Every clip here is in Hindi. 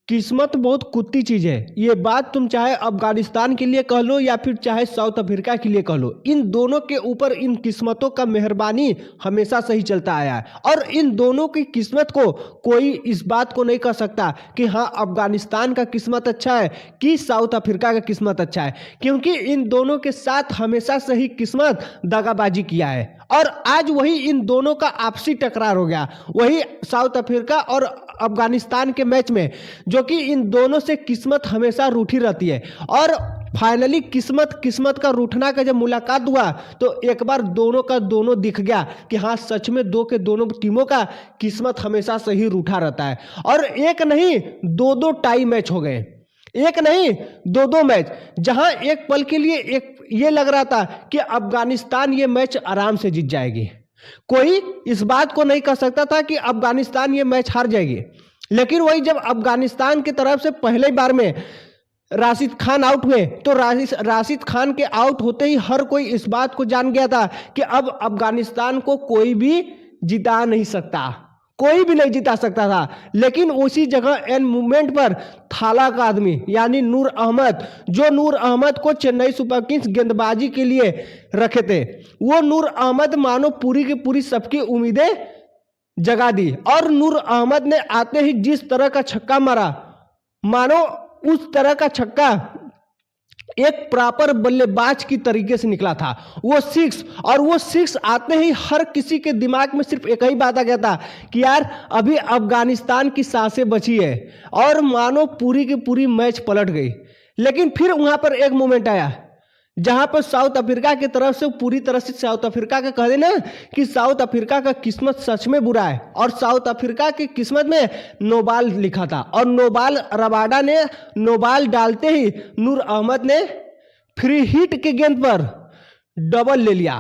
किस्मत बहुत कुत्ती चीज है। ये बात तुम चाहे अफगानिस्तान के लिए कह लो या फिर चाहे साउथ अफ्रीका के लिए कह लो, इन दोनों के ऊपर इन किस्मतों का मेहरबानी हमेशा से ही चलता आया है। और इन दोनों की किस्मत को कोई इस बात को नहीं कह सकता कि हाँ अफगानिस्तान का किस्मत अच्छा है कि साउथ अफ्रीका का किस्मत अच्छा है, क्योंकि इन दोनों के साथ हमेशा से ही किस्मत दगाबाजी किया है। और आज वही इन दोनों का आपसी टकरार हो गया, वही साउथ अफ्रीका और अफगानिस्तान के मैच में, जो कि इन दोनों से किस्मत हमेशा रूठी रहती है। और फाइनली किस्मत का रूठना का जब मुलाकात हुआ तो एक बार दोनों का दोनों दिख गया कि हाँ सच में दो के दोनों टीमों का किस्मत हमेशा से ही रूठा रहता है। और एक नहीं दो दो टाई मैच हो गए, एक नहीं दो दो मैच, जहां एक पल के लिए एक ये लग रहा था कि अफगानिस्तान ये मैच आराम से जीत जाएगी। कोई इस बात को नहीं कह सकता था कि अफगानिस्तान ये मैच हार जाएगी। लेकिन वही जब अफगानिस्तान की तरफ से पहले बार में राशिद खान आउट हुए तो राशिद खान के आउट होते ही हर कोई इस बात को जान गया था कि अब अफगानिस्तान को कोई भी जिता नहीं सकता, कोई भी नहीं जिता सकता था। लेकिन उसी जगह एन मूवमेंट पर थाला का आदमी यानी नूर अहमद, जो नूर अहमद को चेन्नई सुपर किंग्स गेंदबाजी के लिए रखे थे, वो नूर अहमद मानो पूरी की पूरी सबकी उम्मीदें जगा दी। और नूर अहमद ने आते ही जिस तरह का छक्का मारा, मानो उस तरह का छक्का एक प्रॉपर बल्लेबाज की तरीके से निकला था, वो सिक्स। और वो सिक्स आते ही हर किसी के दिमाग में सिर्फ एक ही बात आ गया था कि यार अभी अफगानिस्तान की सांसें बची है, और मानो पूरी की पूरी मैच पलट गई। लेकिन फिर वहां पर एक मोमेंट आया जहां पर साउथ अफ्रीका की तरफ से पूरी तरह से साउथ अफ्रीका का कह देना कि साउथ अफ्रीका का किस्मत सच में बुरा है। और साउथ अफ्रीका की किस्मत में नो बॉल लिखा था, और नो बॉल रबाडा ने नो बॉल डालते ही नूर अहमद ने फ्री हिट के गेंद पर डबल ले लिया,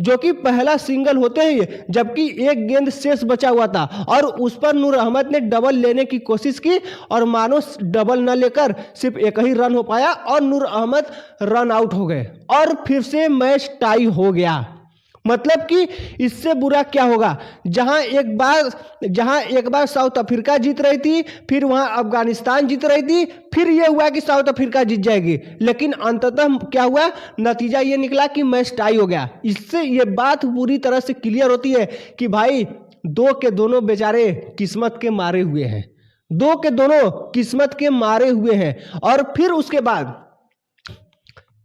जो कि पहला सिंगल होते ही, जबकि एक गेंद शेष बचा हुआ था और उस पर नूर अहमद ने डबल लेने की कोशिश की, और मानो डबल न लेकर सिर्फ एक ही रन हो पाया और नूर अहमद रन आउट हो गए और फिर से मैच टाई हो गया। मतलब कि इससे बुरा क्या होगा, जहां एक बार साउथ अफ्रीका जीत रही थी, फिर वहां अफगानिस्तान जीत रही थी, फिर यह हुआ कि साउथ अफ्रीका जीत जाएगी, लेकिन अंततः क्या हुआ, नतीजा ये निकला कि मैच टाई हो गया। इससे ये बात पूरी तरह से क्लियर होती है कि भाई दो के दोनों बेचारे किस्मत के मारे हुए हैं, दो के दोनों किस्मत के मारे हुए हैं। और फिर उसके बाद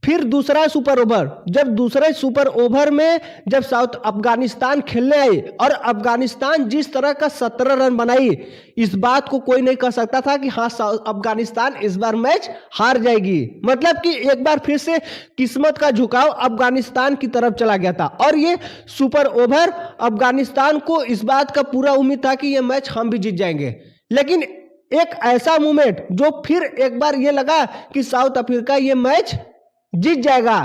फिर दूसरा सुपर ओवर, जब दूसरे सुपर ओवर में जब साउथ अफगानिस्तान खेलने आई और अफगानिस्तान जिस तरह का 17 रन बनाई, इस बात को कोई नहीं कह सकता था कि हाँ अफगानिस्तान इस बार मैच हार जाएगी। मतलब कि एक बार फिर से किस्मत का झुकाव अफगानिस्तान की तरफ चला गया था। और ये सुपर ओवर अफगानिस्तान को इस बात का पूरा उम्मीद था कि ये मैच हम भी जीत जाएंगे। लेकिन एक ऐसा मोमेंट जो फिर एक बार ये लगा कि साउथ अफ्रीका ये मैच जीत जाएगा,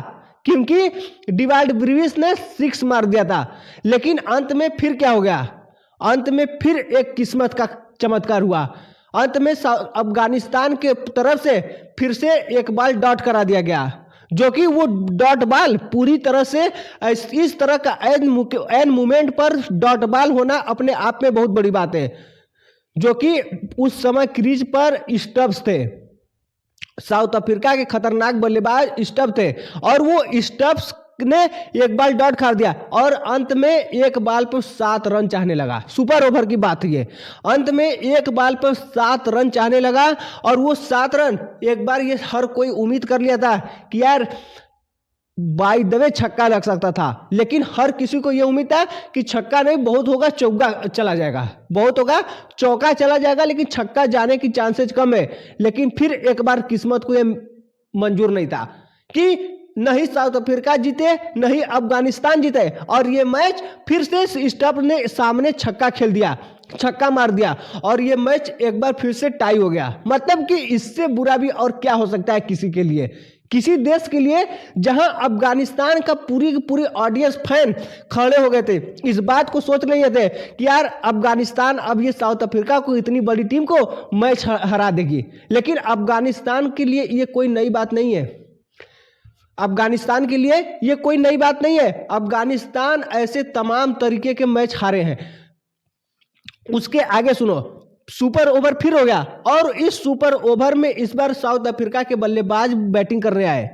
क्योंकि डिवाल्ड ब्रीविस ने 6 मार दिया था। लेकिन अंत में फिर क्या हो गया, अंत में फिर एक किस्मत का चमत्कार हुआ। अंत में अफगानिस्तान के तरफ से फिर से एक बॉल डॉट करा दिया गया, जो कि वो डॉट बॉल पूरी तरह से इस तरह का एन मूवमेंट पर डॉट बॉल होना अपने आप में बहुत बड़ी बात है, जो कि उस समय क्रीज पर स्टब्स थे, साउथ अफ्रीका के खतरनाक बल्लेबाज स्टब्स थे, और वो स्टब्स ने एक बॉल डॉट कर दिया और अंत में एक बॉल पर 7 रन चाहने लगा। सुपर ओवर की बात है, अंत में एक बॉल पर 7 रन चाहने लगा, और वो 7 रन एक बार ये हर कोई उम्मीद कर लिया था कि यार बाय द वे छक्का लग सकता था, लेकिन हर किसी को यह उम्मीद था कि छक्का नहीं, बहुत होगा चौका चला जाएगा, बहुत होगा चौका चला जाएगा, लेकिन छक्का जाने की चांसेस कम है। लेकिन फिर एक बार किस्मत को यह मंजूर नहीं था कि नहीं साउथ अफ्रीका जीते नहीं अफगानिस्तान जीते, और ये मैच फिर से स्टब्स ने सामने छक्का खेल दिया, छक्का मार दिया, और ये मैच एक बार फिर से टाई हो गया। मतलब कि इससे बुरा भी और क्या हो सकता है किसी के लिए, किसी देश के लिए, जहां अफगानिस्तान का पूरी की पूरी ऑडियंस फैन खड़े हो गए थे, इस बात को सोच रहे थे कि यार अफगानिस्तान अब ये साउथ अफ्रीका को, इतनी बड़ी टीम को मैच हरा देगी। लेकिन अफगानिस्तान के लिए ये कोई नई बात नहीं है, अफगानिस्तान के लिए ये कोई नई बात नहीं है। अफगानिस्तान ऐसे तमाम तरीके के मैच हारे हैं। उसके आगे सुनो, सुपर ओवर फिर हो गया और इस सुपर ओवर में इस बार साउथ अफ्रीका के बल्लेबाज बैटिंग करने आए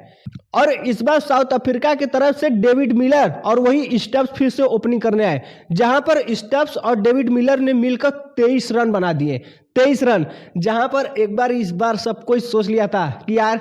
और इस बार साउथ अफ्रीका की तरफ से डेविड मिलर और वही स्टब्स फिर से ओपनिंग करने आए, जहां पर स्टब्स और डेविड मिलर ने मिलकर 23 रन बना दिए। 23 रन, जहां पर एक बार इस बार सब कोई सोच लिया था कि यार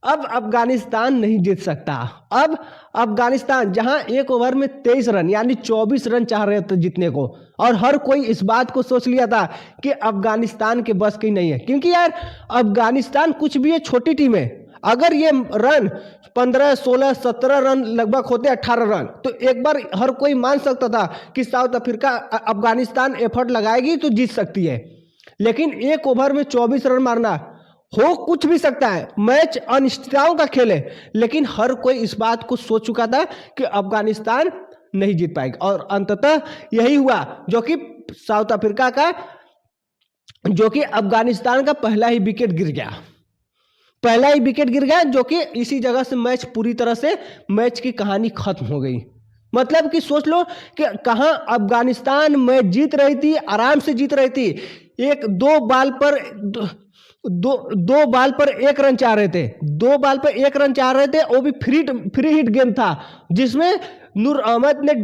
अब अफगानिस्तान नहीं जीत सकता। अब अफगानिस्तान जहां एक ओवर में 23 रन यानी 24 रन चाह रहे थे जीतने को, और हर कोई इस बात को सोच लिया था कि अफगानिस्तान के बस की नहीं है, क्योंकि यार अफगानिस्तान कुछ भी है, छोटी टीम है। अगर ये रन 15, 16, 17 रन लगभग होते 18 रन, तो एक बार हर कोई मान सकता था कि साउथ अफ्रीका अफगानिस्तान एफर्ट लगाएगी तो जीत सकती है। लेकिन एक ओवर में 24 रन मारना, हो कुछ भी सकता है, मैच अनिश्चितताओं का खेल है, लेकिन हर कोई इस बात को सोच चुका था कि अफगानिस्तान नहीं जीत पाएगी। और अंततः यही हुआ, जो कि साउथ अफ्रीका का, जो कि अफगानिस्तान का पहला ही विकेट गिर गया, जो कि इसी जगह से मैच पूरी तरह से मैच की कहानी खत्म हो गई। मतलब कि सोच लो कि कहां अफगानिस्तान मैच जीत रही थी, आराम से जीत रही थी। दो बाल पर एक रन चाह रहे थे, 2 बाल पर 1 रन चाह रहे थे, वो भी फ्री हिट गेम था, जिसमें नूर अहमद ने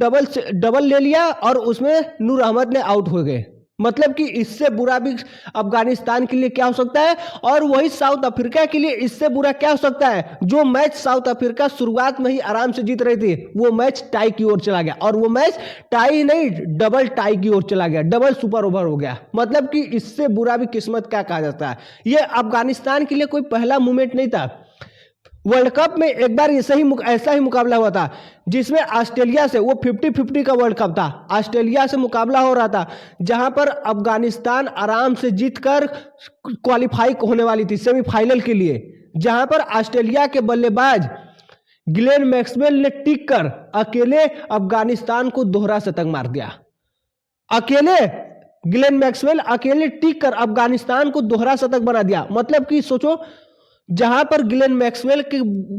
डबल ले लिया और उसमें नूर अहमद ने आउट हो गए। मतलब कि इससे बुरा भी अफगानिस्तान के लिए क्या हो सकता है, और वही साउथ अफ्रीका के लिए इससे बुरा क्या हो सकता है। जो मैच साउथ अफ्रीका शुरुआत में ही आराम से जीत रही थी, वो मैच टाई की ओर चला गया, और वो मैच टाई नहीं डबल टाई की ओर चला गया, डबल सुपर ओवर हो गया। मतलब कि इससे बुरा भी किस्मत क्या कहा जाता है। ये अफगानिस्तान के लिए कोई पहला मूवमेंट नहीं था। वर्ल्ड कप में एक बार ऐसा ही मुकाबला हुआ था, जिसमें ऑस्ट्रेलिया से, वो 50-50 का वर्ल्ड कप था, ऑस्ट्रेलिया से मुकाबला हो रहा था, जहां पर अफगानिस्तान आराम से जीतकर क्वालिफाई होने वाली थी सेमीफाइनल के लिए, जहां पर ऑस्ट्रेलिया के बल्लेबाज ग्लेन मैक्सवेल ने टिक कर अकेले अफगानिस्तान को दोहरा शतक मार दिया। अकेले ग्लेन मैक्सवेल अकेले टिक कर अफगानिस्तान को दोहरा शतक बना दिया। मतलब कि सोचो, जहां पर ग्लेन मैक्सवेल के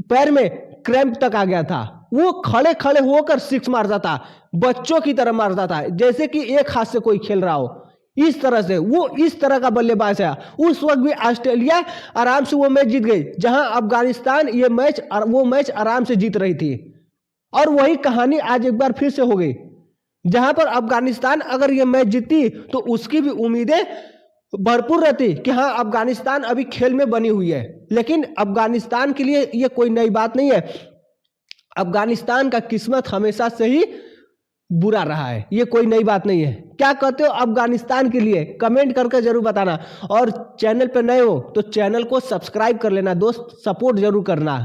पैर में क्रैम्प तक आ गया था, वो खड़े खड़े होकर 6 मारता था, बच्चों की तरह मारता था, जैसे कि एक हाथ से कोई खेल रहा हो। इस तरह से वो इस तरह का बल्लेबाज है। उस वक्त भी ऑस्ट्रेलिया आराम से वो मैच जीत गई, जहां अफगानिस्तान वो मैच आराम से जीत रही थी। और वही कहानी आज एक बार फिर से हो गई, जहां पर अफगानिस्तान अगर ये मैच जीती तो उसकी भी उम्मीदें भरपूर रहती कि हाँ अफगानिस्तान अभी खेल में बनी हुई है। लेकिन अफगानिस्तान के लिए ये कोई नई बात नहीं है, अफगानिस्तान का किस्मत हमेशा से ही बुरा रहा है, ये कोई नई बात नहीं है। क्या कहते हो अफगानिस्तान के लिए, कमेंट करके जरूर बताना, और चैनल पर नए हो तो चैनल को सब्सक्राइब कर लेना दोस्त, सपोर्ट जरूर करना।